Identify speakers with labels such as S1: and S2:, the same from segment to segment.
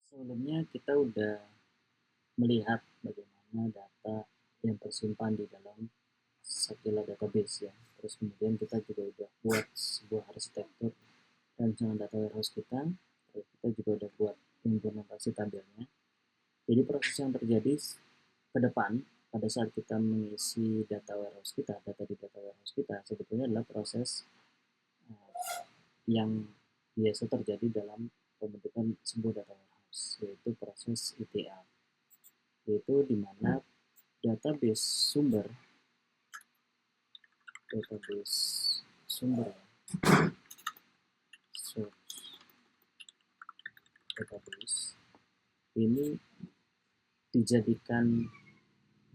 S1: Sebelumnya kita udah melihat bagaimana data yang tersimpan di dalam Sakila database ya. Terus kemudian kita juga udah buat sebuah arsitektur rancangan data warehouse kita. Terus kita juga udah buat implementasi tabelnya. Jadi proses yang terjadi ke depan pada saat kita mengisi data warehouse kita, data di data warehouse kita sebetulnya adalah proses yang biasa terjadi dalam pembentukan sebuah data warehouse, yaitu proses ETL, yaitu di mana database sumber database sumber source database ini dijadikan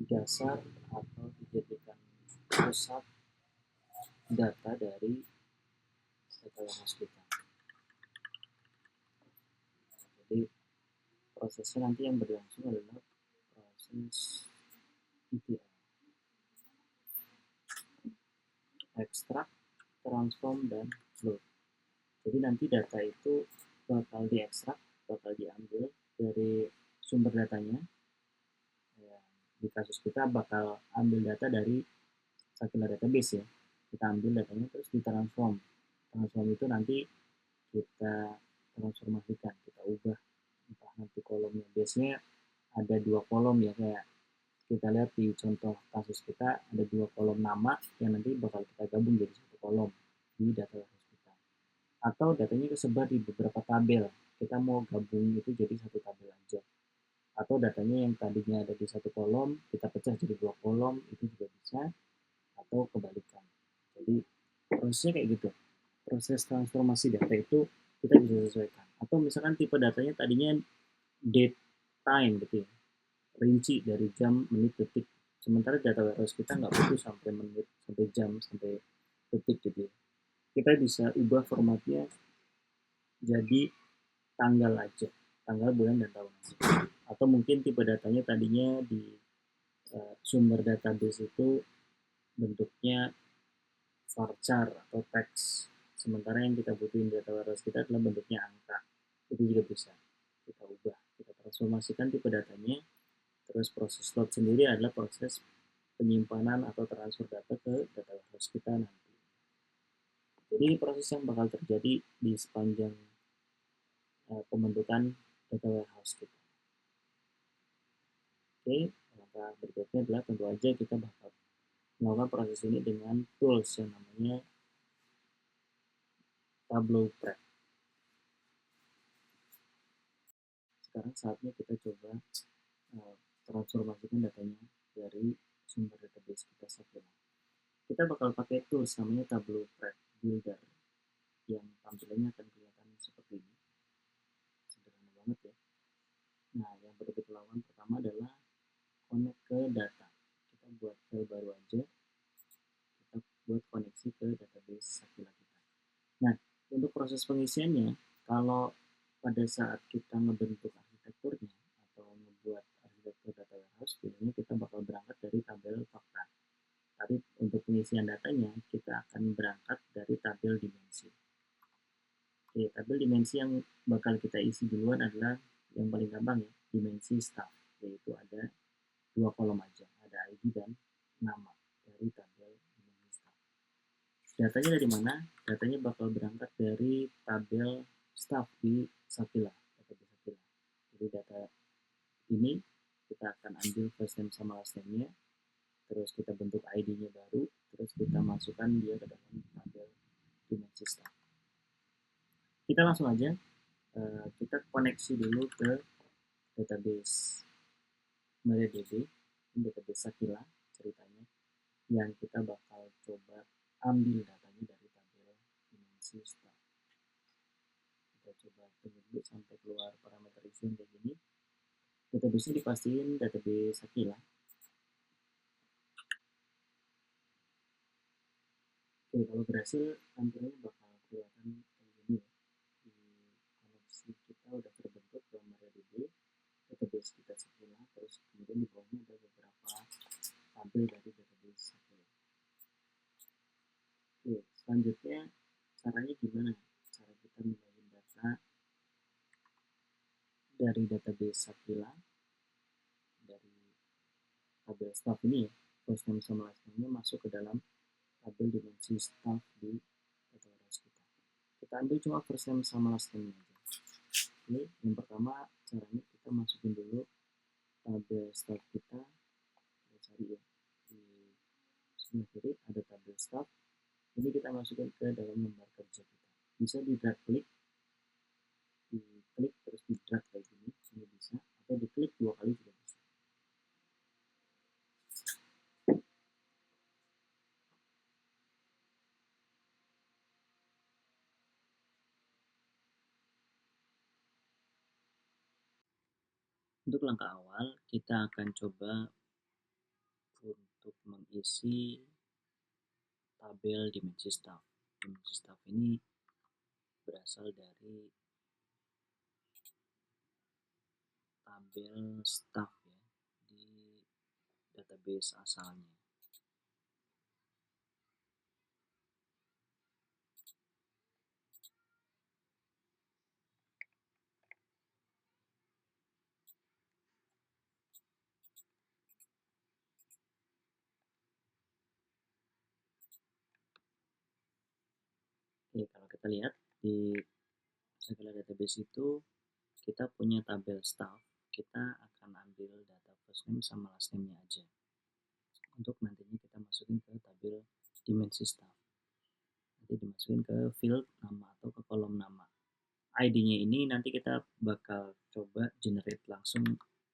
S1: dasar atau dijadikan pusat data dari data warehouse kita. Jadi prosesnya nanti yang berlangsung adalah proses ETL, extract, transform, dan load. Jadi nanti data itu bakal diekstrak, bakal diambil dari sumber datanya. Ya, di kasus kita bakal ambil data dari Sakila database ya. Kita ambil datanya terus ditransform. Transform itu nanti kita transformasikan, kita ubah entah nanti kolomnya. Biasanya ada dua kolom ya, kayak kita lihat di contoh kasus kita ada dua kolom nama yang nanti bakal kita gabung jadi satu kolom di data warehouse kita. Atau datanya tersebar di beberapa tabel, kita mau gabung itu jadi satu tabel aja. Atau datanya yang tadinya ada di satu kolom kita pecah jadi dua kolom, itu juga bisa. Atau kebalikan. Jadi prosesnya kayak gitu. Proses transformasi data itu kita bisa sesuaikan. Atau misalkan tipe datanya tadinya date time gitu ya, rinci dari jam, menit, detik. Sementara data warehouse kita nggak butuh sampai menit, sampai jam, sampai detik gitu ya. Kita bisa ubah formatnya jadi tanggal aja, tanggal, bulan, dan tahun aja. Atau mungkin tipe datanya tadinya di sumber database itu bentuknya varchar atau teks, sementara yang kita butuhin data warehouse kita adalah bentuknya angka. Itu juga bisa kita ubah, kita transformasikan tipe datanya. Terus proses load sendiri adalah proses penyimpanan atau transfer data ke data warehouse kita nanti. Jadi ini proses yang bakal terjadi di sepanjang pembentukan data warehouse kita. Oke, langkah berikutnya adalah tentu aja kita bakal melakukan proses ini dengan tools yang namanya Tableau Prep. Sekarang saatnya kita coba transformasikan datanya dari sumber database kita Sakila. Kita bakal pakai tools namanya Tableau Prep Builder yang tampilannya akan kelihatan seperti ini. Sederhana banget ya. Nah, yang perlu kita lakukan pertama adalah connect ke data. Kita buat file baru aja. Kita buat koneksi ke database Sakila kita. Nah, untuk proses pengisiannya, kalau pada saat kita ngebentuk arsitekturnya atau ngebuat arsitektur data warehouse, biasanya kita bakal berangkat dari tabel fakta. Tapi untuk pengisian datanya, kita akan berangkat dari tabel dimensi. Oke, tabel dimensi yang bakal kita isi duluan adalah yang paling gampang ya, dimensi staff, yaitu ada dua kolom aja, ada ID dan nama dari tabel dimensi staff. Datanya dari mana? Datanya bakal berangkat dari tabel staff di Sakila, database Sakila. Jadi data ini kita akan ambil first name sama last name-nya, terus kita bentuk ID-nya baru, terus kita masukkan dia ke dalam tabel dimensi staff. Kita langsung aja kita koneksi dulu ke database MariaDB, database Sakila ceritanya, yang kita bakal coba ambil datanya dari tabel dimensi staff. Kita coba tunggu dulu sampai keluar parameter isi yang kayak gini. Database-nya dipastiin database Sakila. Oke, kalau berhasil tampilannya bakal kelihatan kayak gini ya. Di koneksi kita udah terbentuk ke MariaDB, database kita Sakila, terus kemudian di bawahnya ada beberapa tabel dari database Sakila. Oke, selanjutnya caranya gimana? Cara kita membagiin data dari database Sakila, dari tabel staff ini ya, first name sama last name-nya masuk ke dalam tabel dimensi staff di data warehouse kita. Kita ambil cuma first name sama last name aja. Ini yang pertama caranya kita masukin dulu tabel staff kita. Kita cari ya di sebelah kiri ada tabel staff. Ini kita masukin ke dalam lembar kerja kita. Bisa di drag klik, diklik terus di drag kayak gini, ini bisa, atau diklik 2 kali juga bisa. Untuk langkah awal, kita akan coba untuk mengisi tabel dimensi staff. Dimensi staff ini berasal dari tabel staff ya di database asalnya. Oke, kalau kita lihat di segala database itu kita punya tabel staff, kita akan ambil data first name sama last name-nya aja. Untuk nantinya kita masukin ke tabel dimensi staff. Nanti dimasukin ke field nama atau ke kolom nama. ID-nya ini nanti kita bakal coba generate langsung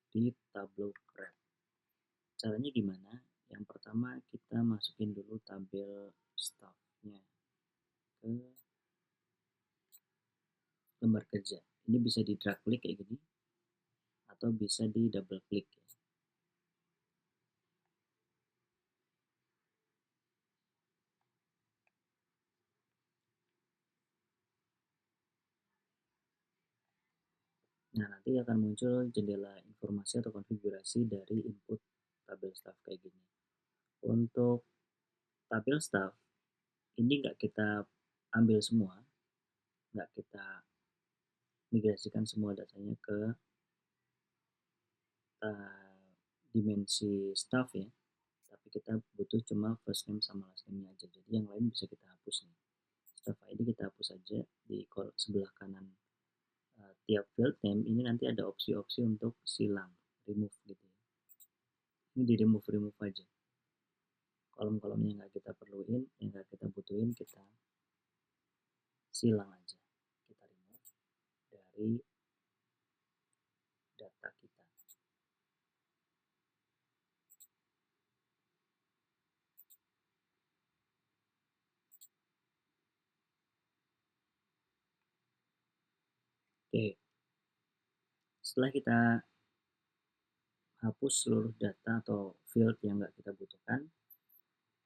S1: di Tableau Prep. Caranya gimana? Yang pertama kita masukin dulu tabel staff-nya ke lembar kerja. Ini bisa di drag klik kayak gini atau bisa di double klik ya. Nah, nanti akan muncul jendela informasi atau konfigurasi dari input tabel staff kayak gini. Untuk tabel staff, ini nggak kita ambil semua, nggak kita migrasikan semua datanya ke dimensi staff ya, tapi kita butuh cuma first name sama last name-nya aja. Jadi yang lain bisa kita hapus nih. Staff ID kita hapus aja di sebelah kanan. Tiap field name ini nanti ada opsi-opsi untuk silang, remove gitu ya. Ini di remove aja. Kolom-kolomnya nggak kita perluin, yang nggak kita butuhin kita silang aja. Kita remove dari data kita. Oke, setelah kita hapus seluruh data atau field yang nggak kita butuhkan,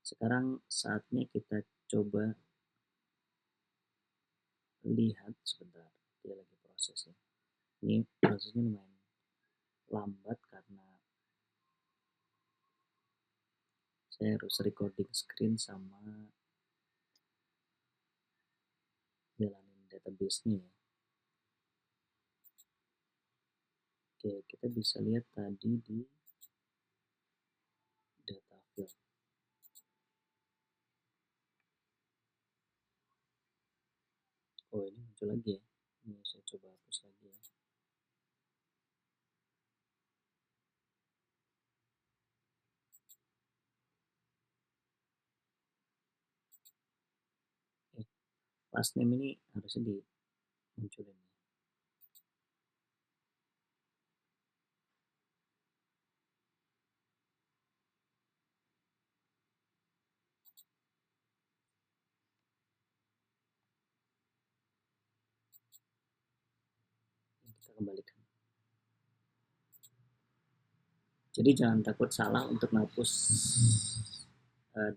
S1: sekarang saatnya kita coba lihat sebentar, dia lagi proses ya. Ini prosesnya lumayan lambat karena saya harus recording screen sama jalanin database-nya ya. Oke, kita bisa lihat tadi di data field. Oh, ini muncul lagi ya. Ini saya coba hapus lagi ya. Last name ini harusnya dimunculin ya. Kita kembalikan. Jadi jangan takut salah untuk menghapus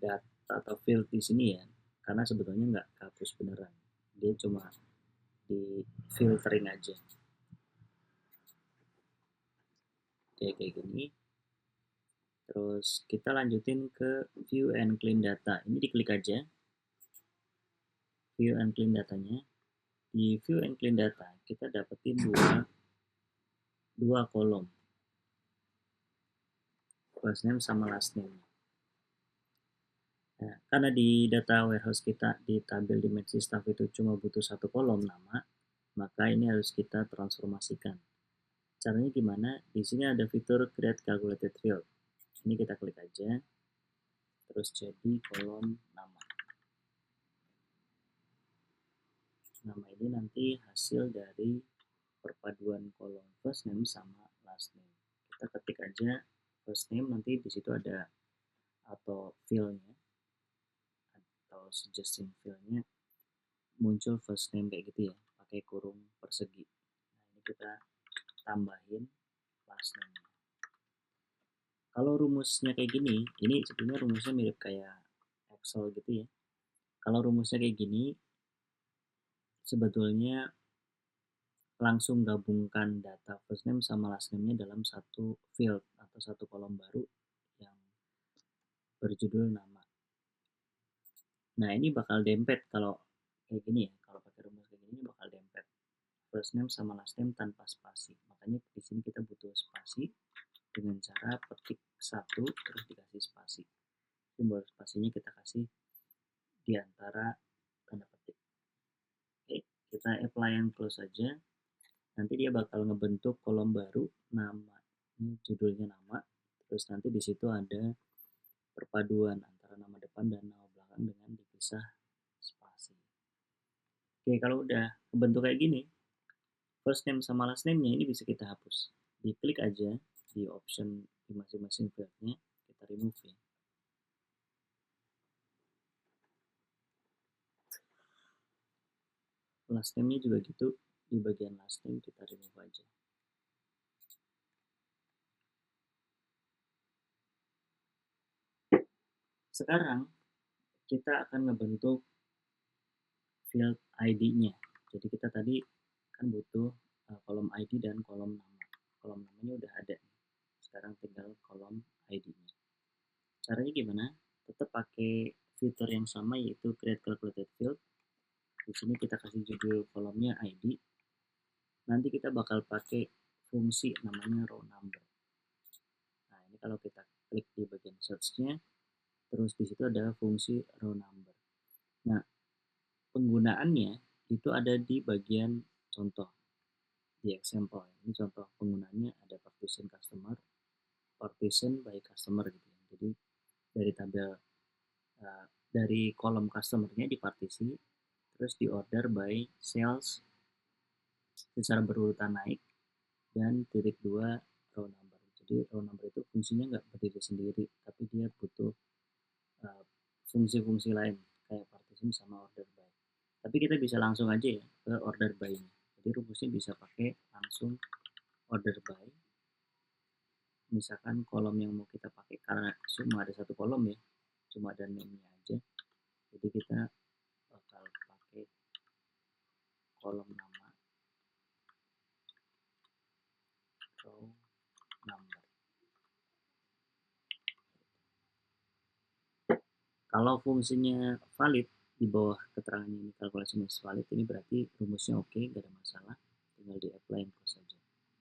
S1: data atau field di sini ya, karena sebetulnya nggak hapus beneran, dia cuma di filtering aja. Oke, kayak gini. Terus kita lanjutin ke view and clean data. Ini diklik aja view and clean datanya. Di view and clean data kita dapetin dua 2 kolom, first name sama last name. Nah, karena di data warehouse kita di tabel dimensi staff itu cuma butuh 1 kolom nama, maka ini harus kita transformasikan. Caranya gimana? Di sini ada fitur create calculated field. Ini kita klik aja, terus jadi kolom nama. Nama ini nanti hasil dari perpaduan kolom first name sama last name. Kita ketik aja first name, nanti di situ ada atau field-nya atau suggesting field-nya muncul first name kayak gitu ya, pakai kurung persegi. Nah, ini kita tambahin last name. Kalau rumusnya kayak gini, ini sebenarnya rumusnya mirip kayak Excel gitu ya. Kalau rumusnya kayak gini, sebetulnya langsung gabungkan data first name sama last name-nya dalam satu field atau satu kolom baru yang berjudul nama. Nah, ini bakal dempet kalau kayak gini ya. Kalau pakai rumus kayak gini bakal dempet first name sama last name tanpa spasi. Makanya di sini kita butuh spasi dengan cara petik satu terus dikasih spasi. Simbol spasinya kita kasih di antara tanda petik. Oke, kita apply and close saja. Nanti dia bakal ngebentuk kolom baru, nama, ini judulnya nama. Terus nanti di situ ada perpaduan antara nama depan dan nama belakang dengan dipisah spasi. Oke, kalau udah kebentuk kayak gini, first name sama last name-nya ini bisa kita hapus. Diklik aja di option di masing-masing field-nya, kita remove ya. Last name-nya juga gitu, di bagian last name kita remove aja. Sekarang kita akan ngebentuk field ID-nya. Jadi kita tadi kan butuh kolom ID dan kolom nama. Kolom namanya udah ada. Sekarang tinggal kolom ID-nya. Caranya gimana? Tetap pakai fitur yang sama, yaitu create calculated field. Di sini kita kasih judul kolomnya ID. Nanti kita bakal pakai fungsi namanya row number. Nah, ini kalau kita klik di bagian search-nya, terus di situ ada fungsi row number. Nah, penggunaannya itu ada di bagian contoh, di example. Ini contoh penggunaannya ada partition customer, partition by customer gitu ya. Jadi dari tabel dari kolom customer-nya dipartisi, terus di order by sales secara berurutan naik, dan titik 2 row number. Jadi row number itu fungsinya nggak berdiri sendiri, tapi dia butuh fungsi-fungsi lain kayak partition sama order by. Tapi kita bisa langsung aja ya ke order by-nya. Jadi rumusnya bisa pakai langsung order by. Misalkan kolom yang mau kita pakai, karena cuma ada satu kolom ya, cuma ada name-nya aja. Jadi kita bakal pakai kolom nama row number. Kalau fungsinya valid di bawah keterangan ini kalkulasi valid, ini berarti rumusnya oke, nggak ada masalah, tinggal di apply and close saja.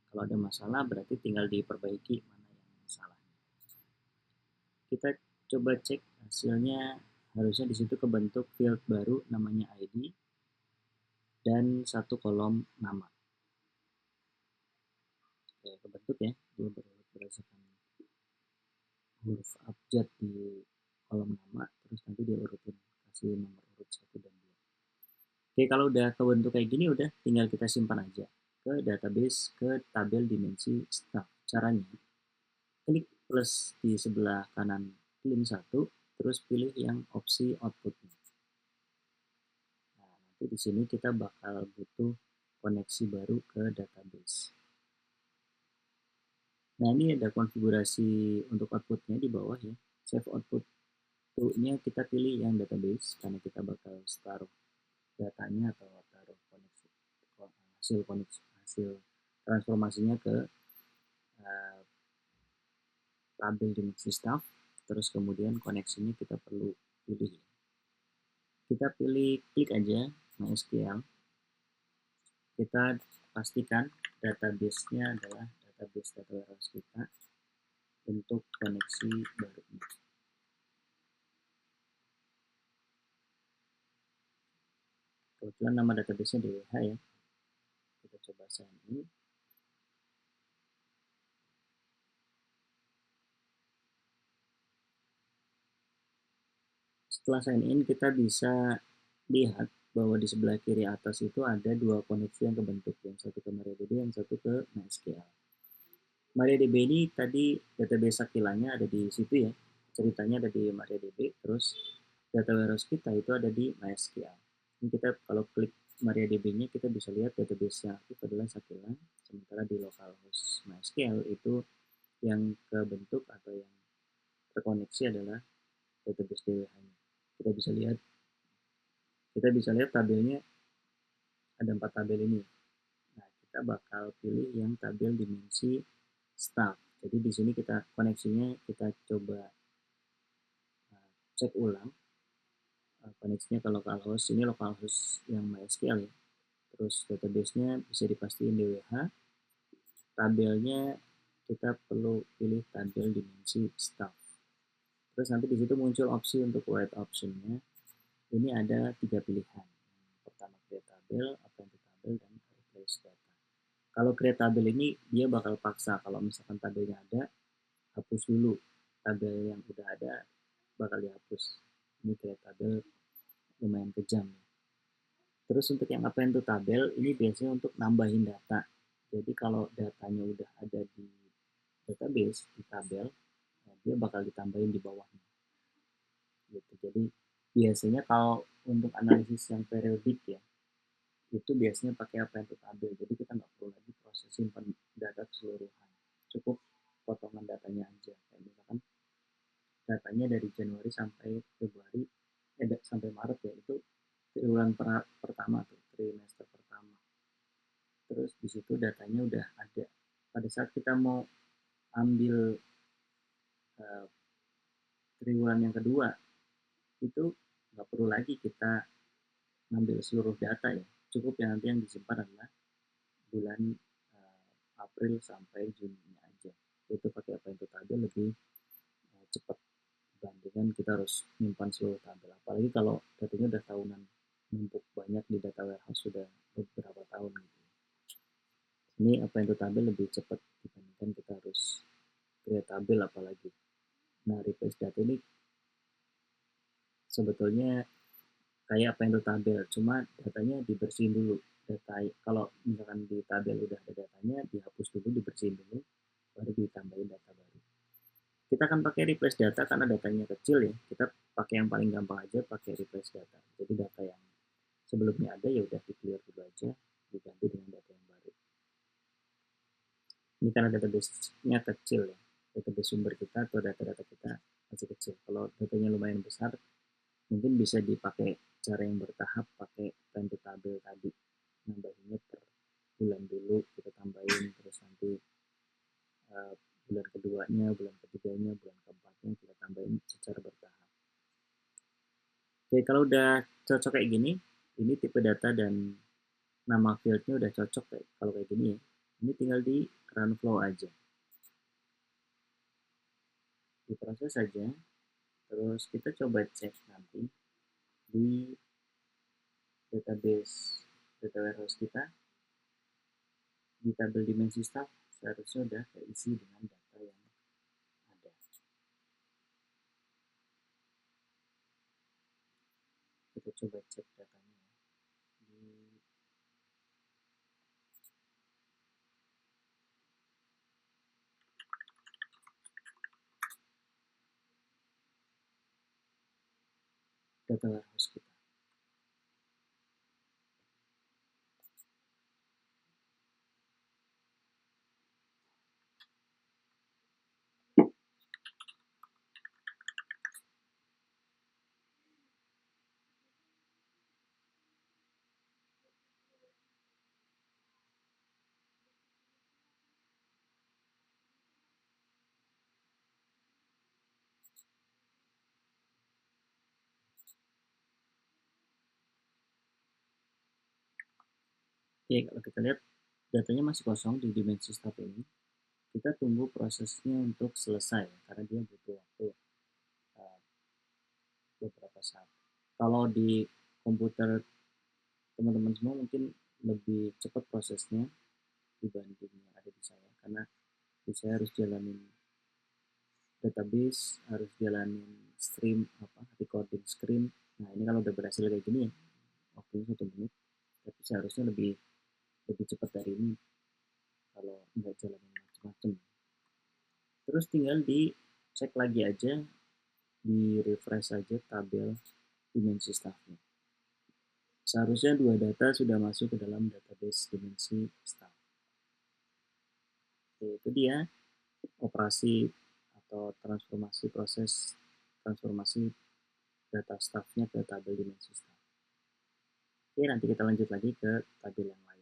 S1: Kalau ada masalah berarti tinggal diperbaiki mana yang salah. Kita coba cek hasilnya, harusnya di situ kebentuk field baru namanya ID dan satu kolom nama. Oke, kebentuk ya, dia berurut berdasarkan huruf abjad di kolom nama, terus nanti dia urutin, kasih nomor urut 1 dan 2. Oke, kalau udah kebentuk kayak gini, udah tinggal kita simpan aja ke database, ke tabel dimensi staff. Caranya, klik plus di sebelah kanan link 1, terus pilih yang opsi outputnya. Nah, nanti di sini kita bakal butuh koneksi baru ke database. Nah, ini ada konfigurasi untuk outputnya di bawah ya. Save output to-nya kita pilih yang database, karena kita bakal taruh datanya atau taruh koneksi, hasil transformasinya ke tabel dimensi staff. Terus kemudian koneksinya kita perlu pilih. Kita pilih, klik aja MySQL. Kita pastikan database-nya adalah database data warehouse kita untuk koneksi barunya. Kebetulan nama database-nya DWH ya. Kita coba sign in. Setelah sign in, kita bisa lihat bahwa di sebelah kiri atas itu ada dua koneksi yang kebentuk, yang satu ke MariaDB, yang satu ke MySQL. MariaDB ini tadi database sakilanya ada di situ ya, ceritanya ada di MariaDB, terus data warehouse kita itu ada di MySQL. Ini kita kalau klik MariaDB-nya kita bisa lihat database yang aktif adalah Sakila, sementara di localhost MySQL itu yang kebentuk atau yang terkoneksi adalah database DWH-nya. Kita bisa lihat tabelnya ada 4 tabel ini. Nah, kita bakal pilih yang tabel dimensi staff. Jadi di sini kita koneksinya kita coba cek ulang koneksinya ke localhost. Ini localhost yang MySQL ya. Terus database-nya bisa dipastiin DWH. Tabelnya kita perlu pilih tabel dimensi staff. Terus nanti di situ muncul opsi untuk write option-nya. Ini ada 3 pilihan. Yang pertama create tabel, append to tabel, dan replace data. Kalau create tabel ini dia bakal paksa kalau misalkan tabelnya ada, hapus dulu. Tabel yang udah ada bakal dihapus. Ini create tabel lumayan kejam. Terus untuk yang append to tabel ini biasanya untuk nambahin data. Jadi kalau datanya udah ada di database, di tabel, dia bakal ditambahin di bawahnya. Gitu. Jadi biasanya kalau untuk analisis yang periodik ya, itu biasanya pakai append to tabel. Jadi kita nggak perlu lagi proses simpan data keseluruhan. Cukup potongan datanya aja. Kayak misalkan datanya dari Januari sampai Februari, sampai Maret ya, itu triwulan pertama tuh, trimester pertama. Terus di situ datanya udah ada. Pada saat kita mau ambil triwulan yang kedua, itu nggak perlu lagi kita ngambil seluruh data ya. Cukup yang nanti yang disimpan adalah bulan April sampai Juni aja. Itu pakai apa itu tabel lebih cepat dibandingkan kita harus menyimpan seluruh tabel. Apalagi kalau datanya udah tahunan, numpuk banyak di data warehouse sudah beberapa tahun gitu. Ini apa itu tabel lebih cepat dibandingkan kita harus create tabel apalagi. Nah, replace data ini sebetulnya kayak apa itu tabel, cuma datanya dibersihin dulu. Data kalau misalkan di tabel udah ada datanya, dihapus dulu, dibersihin dulu, baru ditambahin data baru. Kita akan pakai replace data karena datanya kecil ya. Kita pakai yang paling gampang aja, pakai replace data. Jadi data yang sebelumnya ada ya udah di clear dulu aja, diganti dengan data yang baru. Ini karena database-nya kecil ya, database sumber kita atau data-data kita masih kecil. Kalau datanya lumayan besar, mungkin bisa dipakai cara yang bertahap, pakai append to tabel tadi, nambahinnya per bulan dulu kita tambahin, terus nanti bulan keduanya, bulan ketiganya, bulan keempatnya kita tambahin secara bertahap. Oke, kalau udah cocok kayak gini, ini tipe data dan nama fieldnya udah cocok kayak kalau kayak gini ya. Ini tinggal di run flow aja. Diproses saja, terus kita coba cek nanti di database data warehouse kita, di tabel dimensi staff seharusnya udah terisi dengan data yang ada. Kita coba cek datanya di data warehouse kita. Oke, kalau kita lihat datanya masih kosong di dimensi staff ini. kita tunggu prosesnya untuk selesai karena dia butuh waktu uh, beberapa saat. Kalau di komputer teman-teman semua mungkin lebih cepat prosesnya dibanding yang ada di saya, karena di saya harus jalanin database, harus jalanin stream recording screen. Nah ini kalau udah berhasil kayak gini ya waktunya 1 menit, tapi seharusnya lebih lebih cepat dari ini kalau nggak jalanin macam-macam. Terus tinggal dicek lagi aja, di refresh aja tabel dimensi staffnya. Seharusnya 2 data sudah masuk ke dalam database dimensi staff. Oke, itu dia operasi atau transformasi, proses transformasi data staffnya ke tabel dimensi staff. Oke, nanti kita lanjut lagi ke tabel yang lain.